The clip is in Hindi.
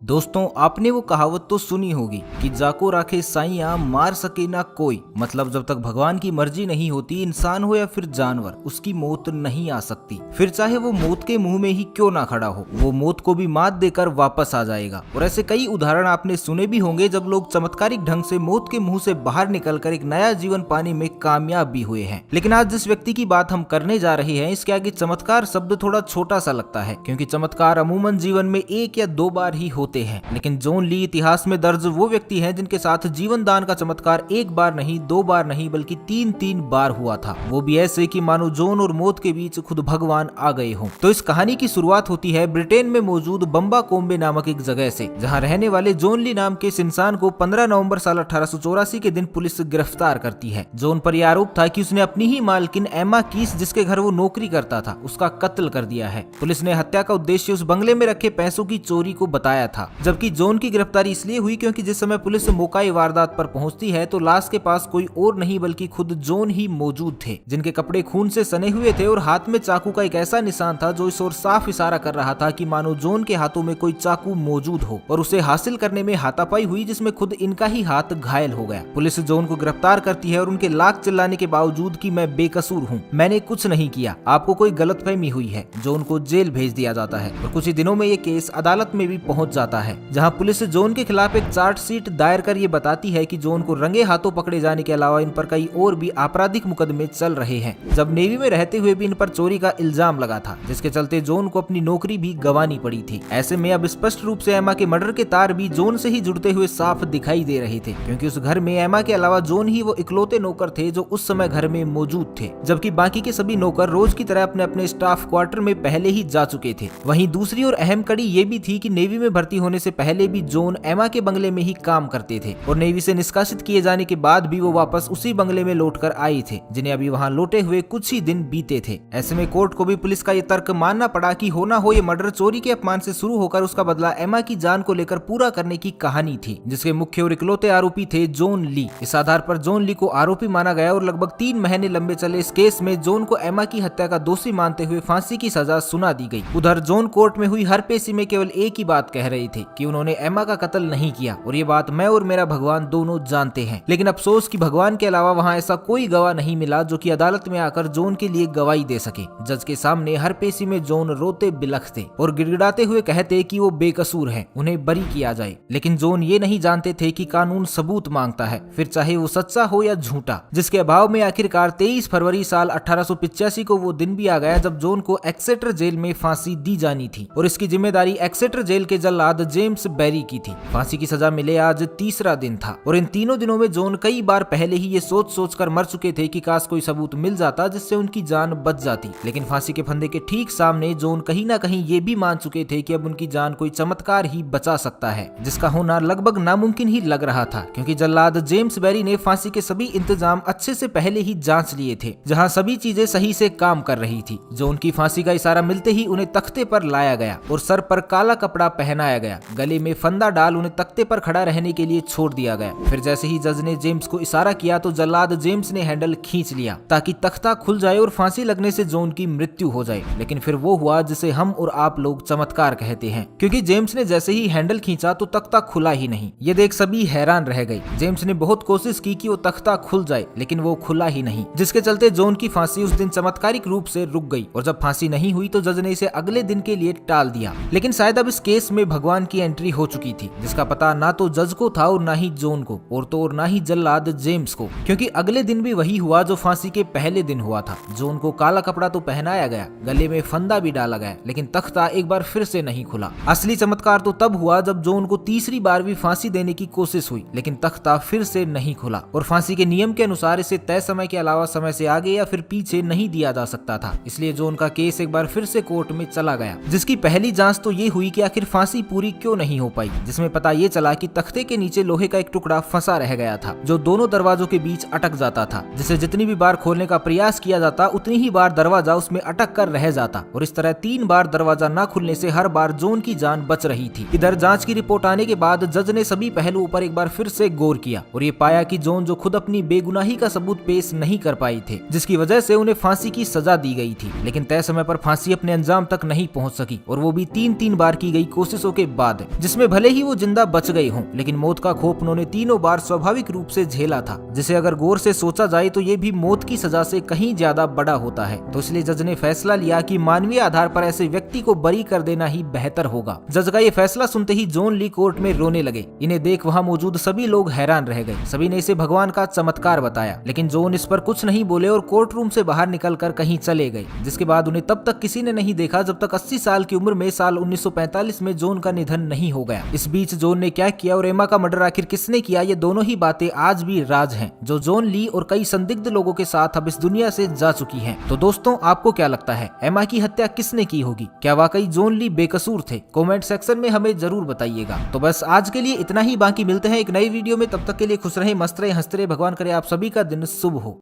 दोस्तों, आपने वो कहावत तो सुनी होगी कि जाको राखे साइयां मार सके ना कोई। मतलब जब तक भगवान की मर्जी नहीं होती, इंसान हो या फिर जानवर, उसकी मौत नहीं आ सकती। फिर चाहे वो मौत के मुंह में ही क्यों ना खड़ा हो, वो मौत को भी मात देकर वापस आ जाएगा। और ऐसे कई उदाहरण आपने सुने भी होंगे जब लोग चमत्कारिक ढंग से मौत के मुंह से बाहर निकलकर एक नया जीवन पाने में कामयाब भी हुए हैं। लेकिन आज जिस व्यक्ति की बात हम करने जा रहे हैं, इसके आगे चमत्कार शब्द थोड़ा छोटा सा लगता है, क्योंकि चमत्कार अमूमन जीवन में एक या दो बार ही होते हैं। लेकिन जॉन ली इतिहास में दर्ज वो व्यक्ति हैं जिनके साथ जीवन दान का चमत्कार एक बार नहीं, दो बार नहीं, बल्कि तीन बार हुआ था। वो भी ऐसे कि मानो जॉन और मौत के बीच खुद भगवान आ गए हों। तो इस कहानी की शुरुआत होती है ब्रिटेन में मौजूद बम्बा कोम्बे नामक एक जगह से, जहां रहने वाले जॉन ली नाम के इस इंसान को 15 नवंबर साल 1884 के दिन पुलिस गिरफ्तार करती है। जॉन पर यह आरोप था कि उसने अपनी ही मालकिन एमा कीस, जिसके घर वो नौकरी करता था, उसका कत्ल कर दिया है। पुलिस ने हत्या का उद्देश्य उस बंगले में रखे पैसों की चोरी को बताया था, जबकि जॉन की गिरफ्तारी इसलिए हुई क्योंकि जिस समय पुलिस मौकाई वारदात पर पहुंचती है तो लाश के पास कोई और नहीं बल्कि खुद जॉन ही मौजूद थे, जिनके कपड़े खून से सने हुए थे और हाथ में चाकू का एक ऐसा निशान था जो इस ओर साफ इशारा कर रहा था कि मानो जॉन के हाथों में कोई चाकू मौजूद हो, और उसे हासिल करने में हाथापाई हुई जिसमें खुद इनका ही हाथ घायल हो गया। पुलिस जॉन को गिरफ्तार करती है और उनके लाख चिल्लाने के बावजूद कि मैं बेकसूर हूँ, मैंने कुछ नहीं किया, आपको कोई गलतफहमी हुई है, जॉन को जेल भेज दिया जाता है। और कुछ ही दिनों में ये केस अदालत में भी पहुंच जाता है, जहां पुलिस जॉन के खिलाफ एक चार्जशीट दायर कर ये बताती है कि जॉन को रंगे हाथों पकड़े जाने के अलावा इन पर कई और भी आपराधिक मुकदमे चल रहे हैं। जब नेवी में रहते हुए भी इन पर चोरी का इल्जाम लगा था, जिसके चलते जॉन को अपनी नौकरी भी गंवानी पड़ी थी। ऐसे में अब स्पष्ट रूप से एमा के मर्डर के तार भी जॉन से ही जुड़ते हुए साफ दिखाई दे रहे थे, क्योंकि उस घर में एमा के अलावा जॉन ही वो इकलौते नौकर थे जो उस समय घर में मौजूद थे, जबकि बाकी के सभी नौकर रोज की तरह अपने अपने स्टाफ क्वार्टर में पहले ही जा चुके थे। वहीं दूसरी और अहम कड़ी ये भी थी कि नेवी में भर्ती होने से पहले भी जॉन एमा के बंगले में ही काम करते थे, और नेवी से निष्कासित किए जाने के बाद भी वो वापस उसी बंगले में लौटकर आए थे, जिन्हें अभी वहां लौटे हुए कुछ ही दिन बीते थे। ऐसे में कोर्ट को भी पुलिस का ये तर्क मानना पड़ा कि हो ना हो ये मर्डर चोरी के अपमान से शुरू होकर उसका बदला एमा की जान को लेकर पूरा करने की कहानी थी, जिसके मुख्य और इकलौते आरोपी थे जॉन ली। इस आधार पर जॉन ली को आरोपी माना गया और लगभग 3 महीने लंबे चले इस केस में जॉन को एमा की हत्या का दोषी मानते हुए फांसी की सजा सुना दी गई। उधर जॉन कोर्ट में हुई हर पेशी में केवल एक ही बात कह रही थी कि उन्होंने एमा का कत्ल नहीं किया, और ये बात मैं और मेरा भगवान दोनों जानते हैं। लेकिन अफसोस कि भगवान के अलावा वहां ऐसा कोई गवाह नहीं मिला जो कि अदालत में आकर जॉन के लिए गवाही दे सके। जज के सामने हर पेशी में जॉन रोते बिलखते और गिड़गिड़ाते हुए कहते कि वो बेकसूर हैं, उन्हें बरी किया जाए। लेकिन जॉन ये नहीं जानते थे कि कानून सबूत मांगता है, फिर चाहे वो सच्चा हो या झूठा, जिसके अभाव में आखिरकार 23 फरवरी साल 1885 को वो दिन भी आ गया जब जॉन को एक्सेटर जेल में फांसी दी जानी थी, और इसकी जिम्मेदारी एक्सेटर जेल के जल्लाद जेम्स बेरी की थी। फांसी की सजा मिले आज तीसरा दिन था, और इन तीनों दिनों में जॉन कई बार पहले ही ये सोच कर मर चुके थे कि काश कोई सबूत मिल जाता जिससे उनकी जान बच जाती। लेकिन फांसी के फंदे के ठीक सामने जॉन कहीं ना कहीं ये भी मान चुके थे कि अब उनकी जान कोई चमत्कार ही बचा सकता है, जिसका होना लगभग नामुमकिन ही लग रहा था, क्योंकि जल्लाद जेम्स बेरी ने फांसी के सभी इंतजाम अच्छे से पहले ही जांच लिए थे, जहां सभी चीजें सही से काम कर रही थी। जॉन की फांसी का इशारा मिलते ही उन्हें तख्ते पर लाया गया और सर पर काला कपड़ा पहनाया गया, गले में फंदा डाल उन्हें तख्ते पर खड़ा रहने के लिए छोड़ दिया गया। फिर जैसे ही जज ने जेम्स को इशारा किया तो जल्लाद जेम्स ने हैंडल खींच लिया ताकि तख्ता खुल जाए और फांसी लगने से जॉन की मृत्यु हो जाए। लेकिन फिर वो हुआ जिसे हम और आप लोग चमत्कार कहते हैं, क्योंकि जेम्स ने जैसे ही हैंडल खींचा तो तख्ता खुला ही नहीं। ये देख सभी हैरान रह गए। जेम्स ने बहुत कोशिश की कि वो तख्ता खुल जाए, लेकिन वो खुला ही नहीं, जिसके चलते जॉन की फांसी उस दिन चमत्कारिक रूप से रुक गई। और जब फांसी नहीं हुई तो जज ने इसे अगले दिन के लिए टाल दिया। लेकिन शायद अब इस केस में भगवान की एंट्री हो चुकी थी, जिसका पता ना तो जज को था और ना ही जॉन को, और तो और ना ही जल्लाद जेम्स को, क्योंकि अगले दिन भी वही हुआ जो फांसी के पहले दिन हुआ था। जॉन को काला कपड़ा तो पहनाया गया, गले में फंदा भी डाला गया, लेकिन तख्ता एक बार फिर से नहीं खुला। असली चमत्कार तो तब हुआ जब जॉन को तीसरी बार भी फांसी देने की कोशिश हुई, लेकिन तख्ता फिर से नहीं खुला। और फांसी के नियम के अनुसार इसे तय समय के अलावा समय से आगे या फिर पीछे नहीं दिया जा सकता था, इसलिए जॉन का केस एक बार फिर से कोर्ट में चला गया, जिसकी पहली जांच तो ये हुई कि आखिर फांसी पूरी क्यों नहीं हो पाई, जिसमें पता ये चला कि तख्ते के नीचे लोहे का एक टुकड़ा फंसा रह गया था, जो दोनों दरवाजों के बीच अटक जाता था, जिसे जितनी भी बार खोलने का प्रयास किया जाता उतनी ही बार दरवाजा उसमें अटक कर रह जाता, और इस तरह 3 बार दरवाजा न खुलने से हर बार जॉन की जान बच रही थी। इधर जांच की रिपोर्ट आने के बाद जज ने सभी पहलुओं पर एक बार फिर से गौर किया और ये पाया कि जॉन जो खुद अपनी बेगुनाही का सबूत पेश नहीं कर पाए थे, जिसकी वजह से उन्हें फांसी की सजा दी गई थी, लेकिन तय समय पर फांसी अपने अंजाम तक नहीं पहुंच सकी, और वो भी 3 बार की गई कोशिशों के बाद है, जिसमें भले ही वो जिंदा बच गए हों, लेकिन मौत का खौफ उन्होंने तीनों बार स्वाभाविक रूप से झेला था, जिसे अगर गौर से सोचा जाए तो ये भी मौत की सजा से कहीं ज्यादा बड़ा होता है। तो इसलिए जज ने फैसला लिया कि मानवीय आधार पर ऐसे व्यक्ति को बरी कर देना ही बेहतर होगा। जज का ये फैसला सुनते ही जॉन ली कोर्ट में रोने लगे। इन्हें देख वहाँ मौजूद सभी लोग हैरान रह गए। सभी ने इसे भगवान का चमत्कार बताया, लेकिन जॉन इस पर कुछ नहीं बोले और कोर्ट रूम से बाहर निकलकर कहीं चले गए, जिसके बाद उन्हें तब तक किसी ने नहीं देखा जब तक 80 साल की उम्र में साल 1945 में जॉन का निधन नहीं हो गया। इस बीच जॉन ने क्या किया और एमा का मर्डर आखिर किसने किया, ये दोनों ही बातें आज भी राज हैं, जो जॉन ली और कई संदिग्ध लोगों के साथ अब इस दुनिया से जा चुकी हैं। तो दोस्तों, आपको क्या लगता है, एमा की हत्या किसने की होगी? क्या वाकई जॉन ली बेकसूर थे? कमेंट सेक्शन में हमें जरूर बताइएगा। तो बस आज के लिए इतना ही, बाकी मिलते हैं एक नई वीडियो में। तब तक के लिए खुश रहे, मस्त रहे, हंसते रहे। भगवान करे आप सभी का दिन शुभ हो।